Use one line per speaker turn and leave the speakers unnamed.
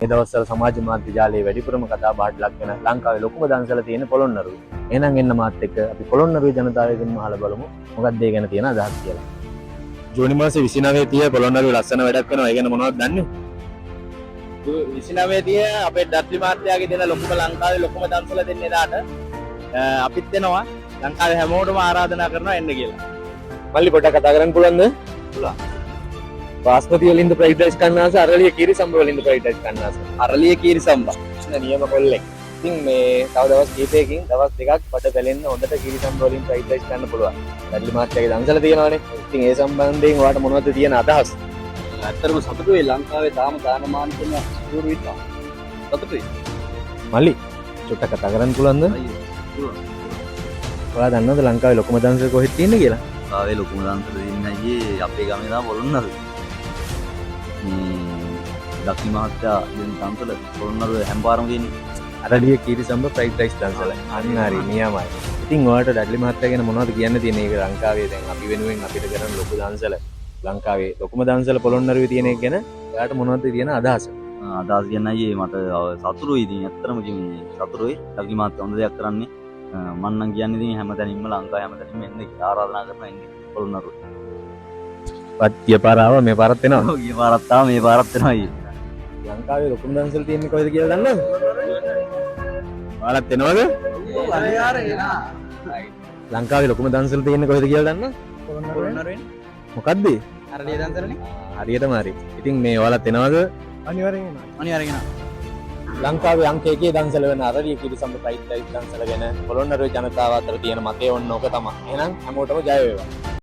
මේ දවස්වල සමාජ මාධ්‍ය ජාලයේ වැඩිපුරම කතා බහට ලක් වෙන ලංකාවේ ලොකුම දන්සල තියෙන පොළොන්නරුවේ. එහෙනම් එන්න මාත් එක්ක අපි පොළොන්නරුවේ ජනතාවගෙන් අහලා බලමු මොකක්ද ඒ ගැන තියෙන අදහස් කියලා. ජූනි මාසේ 29 තිය පොළොන්නරුවේ ලස්සන වැඩක් වෙනවා. ඒ ගැන මොනවද දන්නේ?
29 තිය අපේ ඩත්ලි මාත්‍යාගේ දෙන ලොකුම ලංකාවේ ලොකුම දන්සල දෙන්නේ දාට අපිත් දෙනවා ලංකාවේ හැමෝටම ආරාධනා කරනවා එන්න කියලා.
මල්ලි පොඩ්ඩක් කතා කරන්න පුළුවන්ද?
පුළුවන්.
බාස්මති වලින්ද ෆ්‍රයිඩ් රයිස් කන්නාස අරලිය කීරි සම්බ වලින්ද ෆ්‍රයිඩ් රයිස් කන්නාස
අරලිය කීරි සම්බා.
නියම කොල්ලෙක්. ඉතින් මේ තව දවස් කීපයකින් දවස් දෙකක් බඩ බැලෙන්න හොඳට කීරි සම්බ වලින් ෆ්‍රයිඩ් රයිස් කන්න පුළුවන්. ඩඩ්ලි මාත්‍යාගේ දන්සල තියෙනවානේ. ඉතින් ඒ සම්බන්ධයෙන් ඔයාලට මොනවද තියෙන අදහස්?
ඇත්තටම සතුටුයි ලංකාවේ තාම දානමාන කියන ස්ටෝර් විතර. සතුටුයි.
මල්ලි චුට්ටක් කතා කරන්න පුළුවන්ද? ඔයා දන්නවද ලංකාවේ ලොකුම දන්සල කොහෙද තියෙන්නේ කියලා?
ලංකාවේ ලොකුම දන්සල තියෙන්නේ අයියේ අපේ ගමේ තමයි පොළොන්නරුවේ. දක්ෂි මහත්තයා දෙන දන්සල පොළොන්නරුවේ හැම්පාරම තියෙන්නේ.
අරලිය කීරි සම්බ ෆ්‍රයිඩ් රයිස් දන්සල. අන්න හරි නියමයි. ඉතින් ඔයාලට ඩඩ්ලි මහත්තයා ගැන මොනවද කියන්න තියෙන්නේ? ඒක ලංකාවේ දැන් අපි වෙනුවෙන් අපිට කරන ලොකු දන්සල. ලංකාවේ ලොකුම දන්සල පොළොන්නරුවේ තියෙන එක ගැන ඔයාලට මොනවද තියෙන අදහස?
අදහස් කියන්නේ අයියේ මට සතුටුයි ඉතින් ඇත්තටම කියන්නේ සතුටුයි. දක්ෂි මහත්තයා හොඳ දෙයක් කරන්නේ. මම නම් කියන්නේ ඉතින් හැමතැනින්ම ලංකාවේ හැමතැනින්ම එන්න කියලා ආරාධනා කරනවා එන්නේ පොළොන්නරුවේ.
පත්‍ය පාරාව මේ පාරත් එනවා.
ගිය පාරත් ආව මේ පාරත් එනවා අයියේ.
ලංකාවේ ලොකුම දන්සල තියෙන්නේ කොහෙද කියලා දන්නවද? ඔයාලත් එනවද? ලංකාවේ ලොකුම දන්සල තියෙන්නේ කොහෙද කියලා දන්නවද?
පොළොන්නරුවේ.
මොකද්ද?
අරලිය දන්සලනේ.
හරියටම හරි. ඉතින් මේ ඔයාලත් එනවද?
අනිවාර්යෙන් එනවා. අනිවාර්යෙන් එනවා.
ලංකාවේ අංක 1 දන්සල වෙන අරලිය කිරිසම්බ ෆ්‍රයිඩ් රයිස් දන්සල ගැන පොළොන්නරුවේ ජනතාව අතර තියෙන මතය ඔන්න ඕක තමයි. එහෙනම් හැමෝටම ජය වේවා.